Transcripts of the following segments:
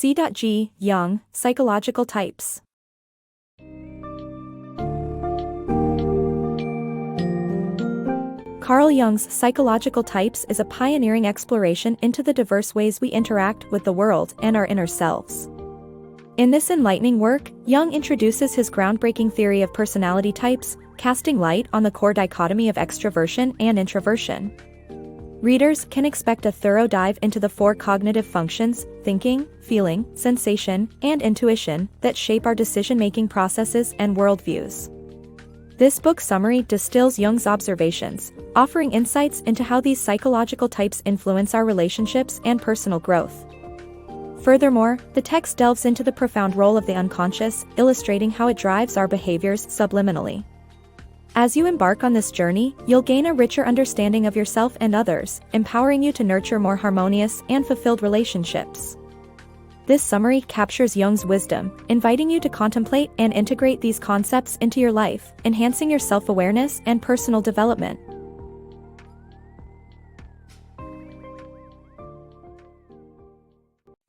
C.G. Jung, Psychological Types. Carl Jung's Psychological Types is a pioneering exploration into the diverse ways we interact with the world and our inner selves. In this enlightening work, Jung introduces his groundbreaking theory of personality types, casting light on the core dichotomy of extroversion and introversion. Readers can expect a thorough dive into the four cognitive functions, thinking, feeling, sensation, and intuition, that shape our decision-making processes and worldviews. This book summary distills Jung's observations, offering insights into how these psychological types influence our relationships and personal growth. Furthermore, the text delves into the profound role of the unconscious, illustrating how it drives our behaviors subliminally. As you embark on this journey, you'll gain a richer understanding of yourself and others, empowering you to nurture more harmonious and fulfilled relationships. This summary captures Jung's wisdom, inviting you to contemplate and integrate these concepts into your life, enhancing your self-awareness and personal development.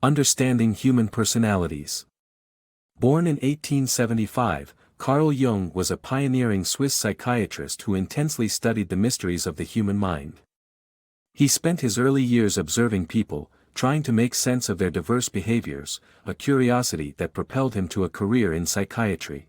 Understanding Human Personalities. Born in 1875, Carl Jung was a pioneering Swiss psychiatrist who intensely studied the mysteries of the human mind. He spent his early years observing people, trying to make sense of their diverse behaviors, a curiosity that propelled him to a career in psychiatry.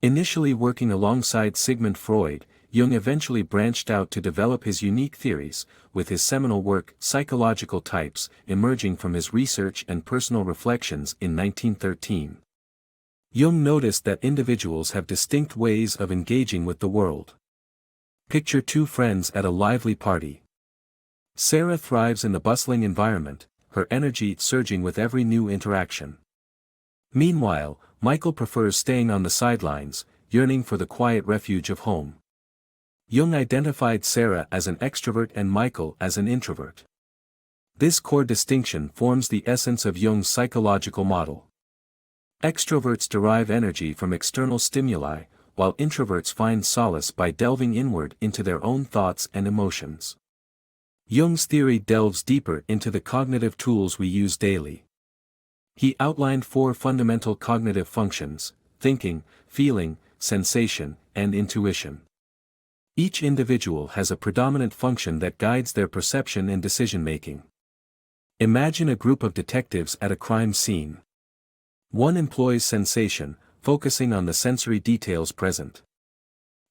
Initially working alongside Sigmund Freud, Jung eventually branched out to develop his unique theories, with his seminal work, Psychological Types, emerging from his research and personal reflections in 1913. Jung noticed that individuals have distinct ways of engaging with the world. Picture two friends at a lively party. Sarah thrives in the bustling environment, her energy surging with every new interaction. Meanwhile, Michael prefers staying on the sidelines, yearning for the quiet refuge of home. Jung identified Sarah as an extrovert and Michael as an introvert. This core distinction forms the essence of Jung's psychological model. Extroverts derive energy from external stimuli, while introverts find solace by delving inward into their own thoughts and emotions. Jung's theory delves deeper into the cognitive tools we use daily. He outlined four fundamental cognitive functions: thinking, feeling, sensation, and intuition. Each individual has a predominant function that guides their perception and decision-making. Imagine a group of detectives at a crime scene. One employs sensation, focusing on the sensory details present.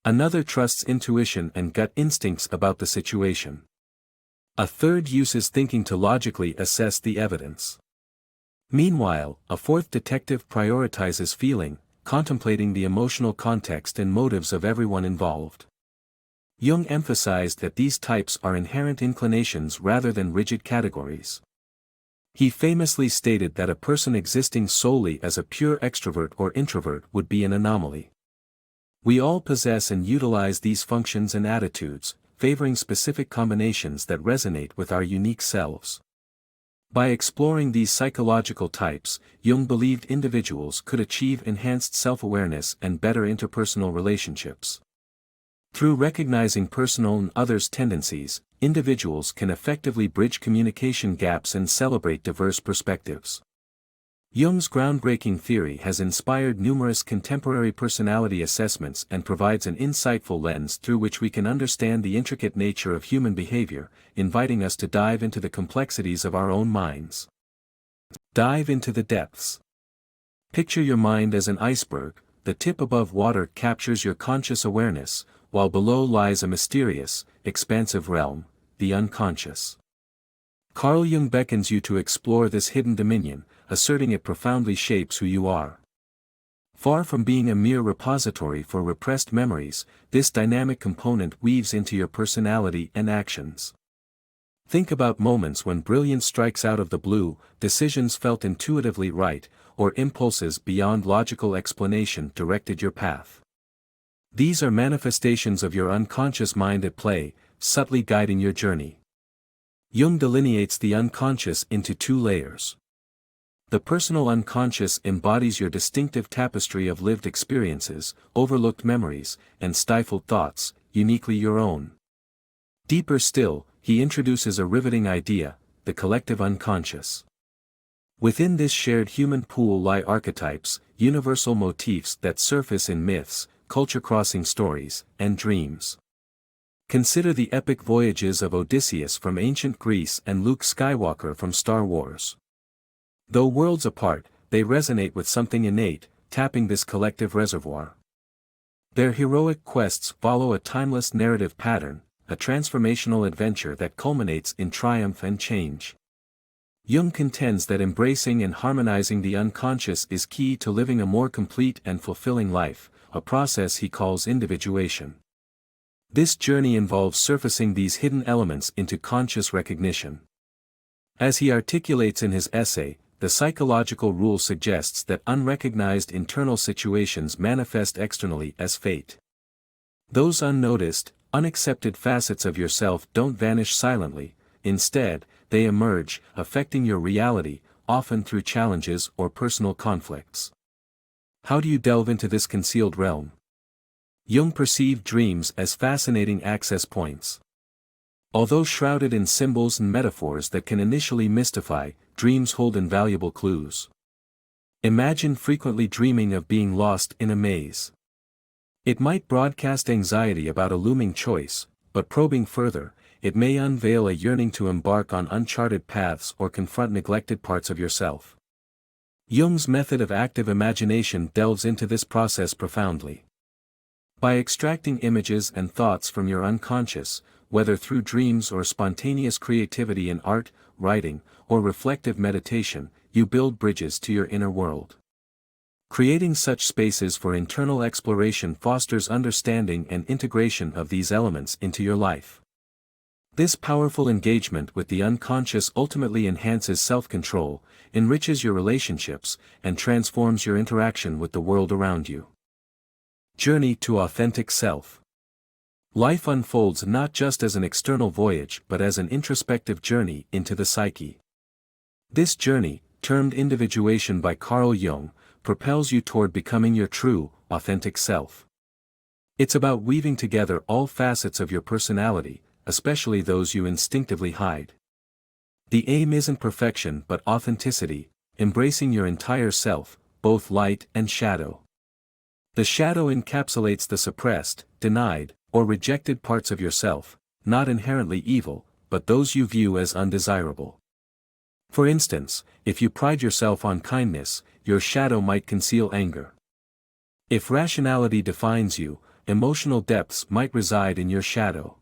Another trusts intuition and gut instincts about the situation. A third uses thinking to logically assess the evidence. Meanwhile, a fourth detective prioritizes feeling, contemplating the emotional context and motives of everyone involved. Jung emphasized that these types are inherent inclinations rather than rigid categories. He famously stated that a person existing solely as a pure extrovert or introvert would be an anomaly. We all possess and utilize these functions and attitudes, favoring specific combinations that resonate with our unique selves. By exploring these psychological types, Jung believed individuals could achieve enhanced self-awareness and better interpersonal relationships. Through recognizing personal and others' tendencies, individuals can effectively bridge communication gaps and celebrate diverse perspectives. Jung's groundbreaking theory has inspired numerous contemporary personality assessments and provides an insightful lens through which we can understand the intricate nature of human behavior, inviting us to dive into the complexities of our own minds. Dive into the depths. Picture your mind as an iceberg. The tip above water captures your conscious awareness, while below lies a mysterious, expansive realm, the unconscious. Carl Jung beckons you to explore this hidden dominion, asserting it profoundly shapes who you are. Far from being a mere repository for repressed memories, this dynamic component weaves into your personality and actions. Think about moments when brilliance strikes out of the blue, decisions felt intuitively right, or impulses beyond logical explanation directed your path. These are manifestations of your unconscious mind at play, subtly guiding your journey. Jung delineates the unconscious into two layers. The personal unconscious embodies your distinctive tapestry of lived experiences, overlooked memories, and stifled thoughts, uniquely your own. Deeper still, he introduces a riveting idea, the collective unconscious. Within this shared human pool lie archetypes, universal motifs that surface in myths, culture-crossing stories, and dreams. Consider the epic voyages of Odysseus from ancient Greece and Luke Skywalker from Star Wars. Though worlds apart, they resonate with something innate, tapping this collective reservoir. Their heroic quests follow a timeless narrative pattern, a transformational adventure that culminates in triumph and change. Jung contends that embracing and harmonizing the unconscious is key to living a more complete and fulfilling life, a process he calls individuation. This journey involves surfacing these hidden elements into conscious recognition. As he articulates in his essay, the psychological rule suggests that unrecognized internal situations manifest externally as fate. Those unnoticed, unaccepted facets of yourself don't vanish silently, instead, they emerge, affecting your reality, often through challenges or personal conflicts. How do you delve into this concealed realm? Jung perceived dreams as fascinating access points. Although shrouded in symbols and metaphors that can initially mystify, dreams hold invaluable clues. Imagine frequently dreaming of being lost in a maze. It might broadcast anxiety about a looming choice, but probing further, it may unveil a yearning to embark on uncharted paths or confront neglected parts of yourself. Jung's method of active imagination delves into this process profoundly. By extracting images and thoughts from your unconscious, whether through dreams or spontaneous creativity in art, writing, or reflective meditation, you build bridges to your inner world. Creating such spaces for internal exploration fosters understanding and integration of these elements into your life. This powerful engagement with the unconscious ultimately enhances self-control, enriches your relationships, and transforms your interaction with the world around you. Journey to authentic self. Life unfolds not just as an external voyage but as an introspective journey into the psyche. This journey, termed individuation by Carl Jung, propels you toward becoming your true, authentic self. It's about weaving together all facets of your personality, especially those you instinctively hide. The aim isn't perfection but authenticity, embracing your entire self, both light and shadow. The shadow encapsulates the suppressed, denied, or rejected parts of yourself, not inherently evil, but those you view as undesirable. For instance, if you pride yourself on kindness, your shadow might conceal anger. If rationality defines you, emotional depths might reside in your shadow.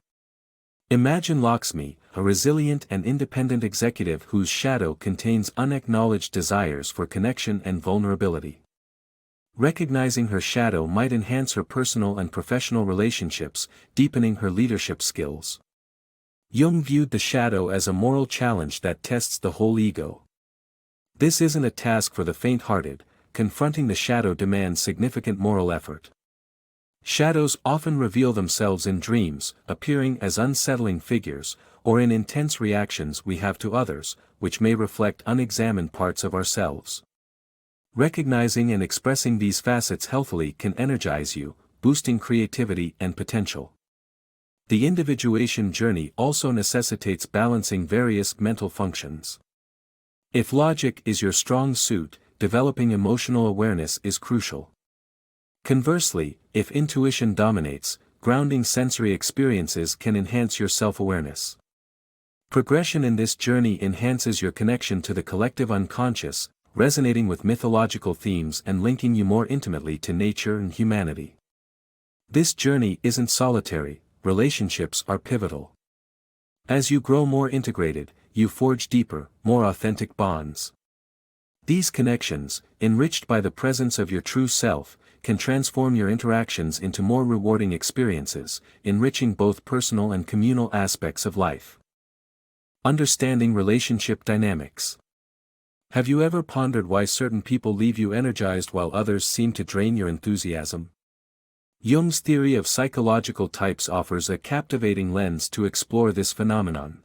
Imagine Lakshmi, a resilient and independent executive whose shadow contains unacknowledged desires for connection and vulnerability. Recognizing her shadow might enhance her personal and professional relationships, deepening her leadership skills. Jung viewed the shadow as a moral challenge that tests the whole ego. This isn't a task for the faint-hearted, confronting the shadow demands significant moral effort. Shadows often reveal themselves in dreams, appearing as unsettling figures, or in intense reactions we have to others, which may reflect unexamined parts of ourselves. Recognizing and expressing these facets healthily can energize you, boosting creativity and potential. The individuation journey also necessitates balancing various mental functions. If logic is your strong suit, developing emotional awareness is crucial. Conversely, if intuition dominates, grounding sensory experiences can enhance your self-awareness. Progression in this journey enhances your connection to the collective unconscious, resonating with mythological themes and linking you more intimately to nature and humanity. This journey isn't solitary, relationships are pivotal. As you grow more integrated, you forge deeper, more authentic bonds. These connections, enriched by the presence of your true self, can transform your interactions into more rewarding experiences, enriching both personal and communal aspects of life. Understanding relationship dynamics. Have you ever pondered why certain people leave you energized while others seem to drain your enthusiasm? Jung's theory of psychological types offers a captivating lens to explore this phenomenon.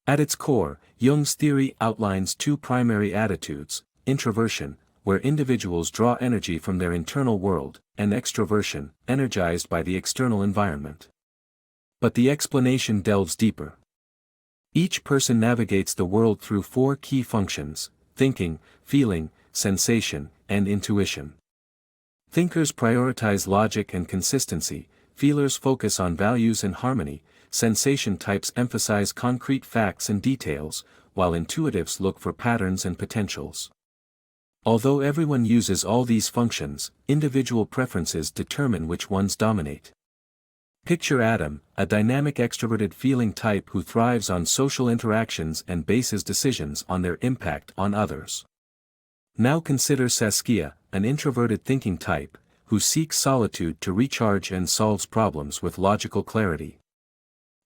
At its core, Jung's theory outlines two primary attitudes: introversion, where individuals draw energy from their internal world, and extroversion, energized by the external environment. But the explanation delves deeper. Each person navigates the world through four key functions: thinking, feeling, sensation, and intuition. Thinkers prioritize logic and consistency, feelers focus on values and harmony, sensation types emphasize concrete facts and details, while intuitives look for patterns and potentials. Although everyone uses all these functions, individual preferences determine which ones dominate. Picture Adam, a dynamic extroverted feeling type who thrives on social interactions and bases decisions on their impact on others. Now consider Saskia, an introverted thinking type, who seeks solitude to recharge and solves problems with logical clarity.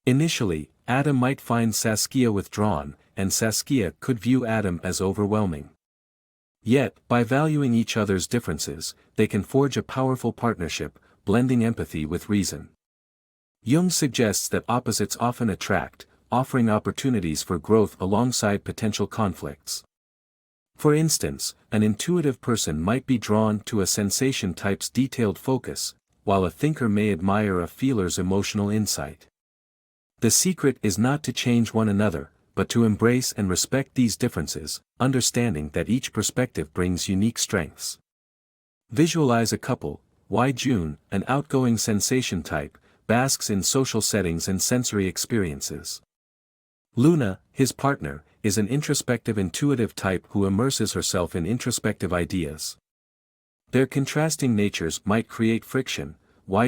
Initially, Adam might find Saskia withdrawn, and Saskia could view Adam as overwhelming. Yet, by valuing each other's differences, they can forge a powerful partnership, blending empathy with reason. Jung suggests that opposites often attract, offering opportunities for growth alongside potential conflicts. For instance, an intuitive person might be drawn to a sensation type's detailed focus, while a thinker may admire a feeler's emotional insight. The secret is not to change one another, but to embrace and respect these differences, understanding that each perspective brings unique strengths. Visualize a couple. Jun, an outgoing sensation type, basks in social settings and sensory experiences. Luna, his partner, is an introspective intuitive type who immerses herself in introspective ideas. Their contrasting natures might create friction.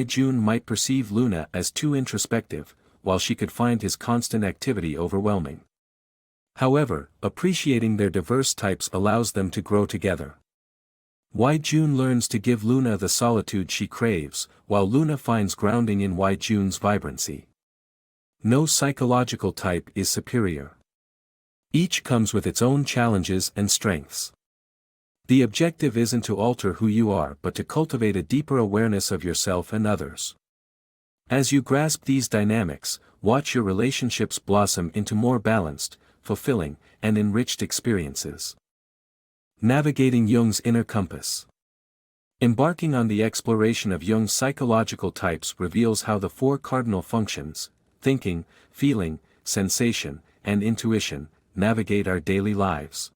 Jun might perceive Luna as too introspective, while she could find his constant activity overwhelming. However, appreciating their diverse types allows them to grow together. Jun learns to give Luna the solitude she craves, while Luna finds grounding in Jun's vibrancy. No psychological type is superior. Each comes with its own challenges and strengths. The objective isn't to alter who you are but to cultivate a deeper awareness of yourself and others. As you grasp these dynamics, watch your relationships blossom into more balanced, fulfilling, and enriched experiences. Navigating Jung's inner compass. Embarking on the exploration of Jung's psychological types reveals how the four cardinal functions, thinking, feeling, sensation, and intuition, navigate our daily lives.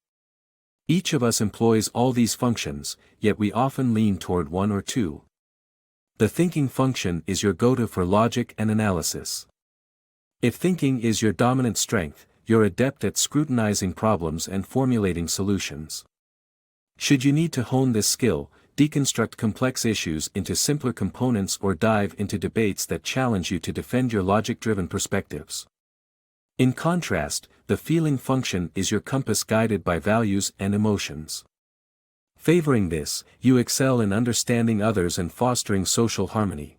Each of us employs all these functions, yet we often lean toward one or two. The thinking function is your go-to for logic and analysis. If thinking is your dominant strength, you're adept at scrutinizing problems and formulating solutions. Should you need to hone this skill, deconstruct complex issues into simpler components or dive into debates that challenge you to defend your logic-driven perspectives. In contrast, the feeling function is your compass guided by values and emotions. Favoring this, you excel in understanding others and fostering social harmony.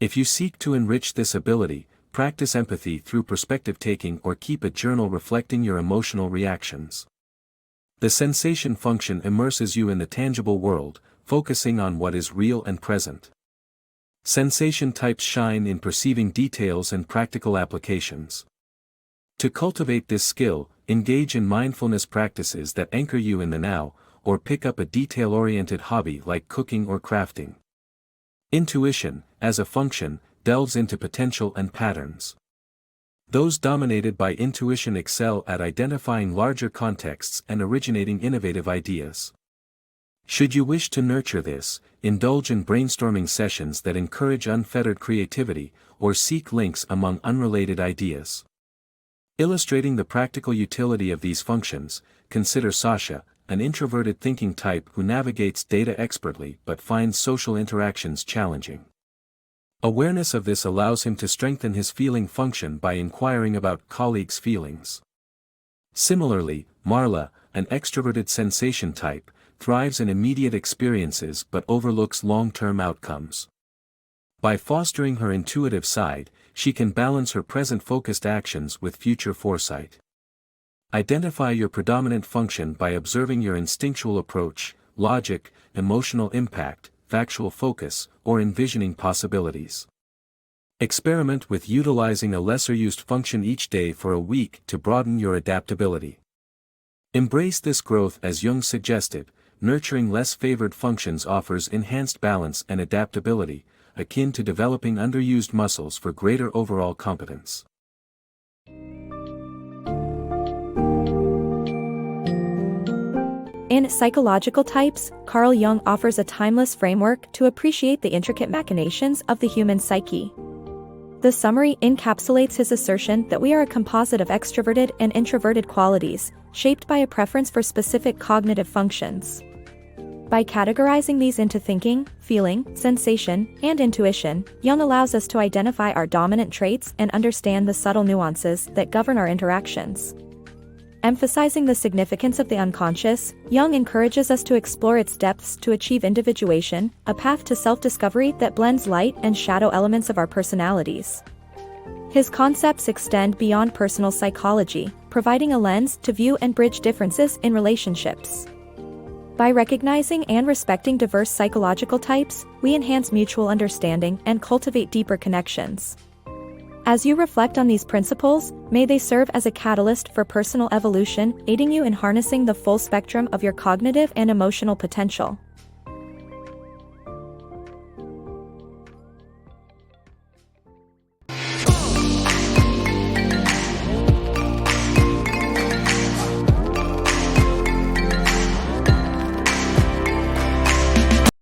If you seek to enrich this ability, practice empathy through perspective-taking or keep a journal reflecting your emotional reactions. The sensation function immerses you in the tangible world, focusing on what is real and present. Sensation types shine in perceiving details and practical applications. To cultivate this skill, engage in mindfulness practices that anchor you in the now, or pick up a detail-oriented hobby like cooking or crafting. Intuition, as a function, delves into potential and patterns. Those dominated by intuition excel at identifying larger contexts and originating innovative ideas. Should you wish to nurture this, indulge in brainstorming sessions that encourage unfettered creativity, or seek links among unrelated ideas. Illustrating the practical utility of these functions, consider Sasha, an introverted thinking type who navigates data expertly but finds social interactions challenging. Awareness of this allows him to strengthen his feeling function by inquiring about colleagues' feelings. Similarly, Marla, an extroverted sensation type, thrives in immediate experiences but overlooks long-term outcomes. By fostering her intuitive side, she can balance her present focused actions with future foresight. Identify your predominant function by observing your instinctual approach, logic, emotional impact, factual focus, or envisioning possibilities. Experiment with utilizing a lesser-used function each day for a week to broaden your adaptability. Embrace this growth as Jung suggested, nurturing less favored functions offers enhanced balance and adaptability, akin to developing underused muscles for greater overall competence. In Psychological Types, Carl Jung offers a timeless framework to appreciate the intricate machinations of the human psyche. The summary encapsulates his assertion that we are a composite of extroverted and introverted qualities, shaped by a preference for specific cognitive functions. By categorizing these into thinking, feeling, sensation, and intuition, Jung allows us to identify our dominant traits and understand the subtle nuances that govern our interactions. Emphasizing the significance of the unconscious, Jung encourages us to explore its depths to achieve individuation, a path to self-discovery that blends light and shadow elements of our personalities. His concepts extend beyond personal psychology, providing a lens to view and bridge differences in relationships. By recognizing and respecting diverse psychological types, we enhance mutual understanding and cultivate deeper connections. As you reflect on these principles, may they serve as a catalyst for personal evolution, aiding you in harnessing the full spectrum of your cognitive and emotional potential.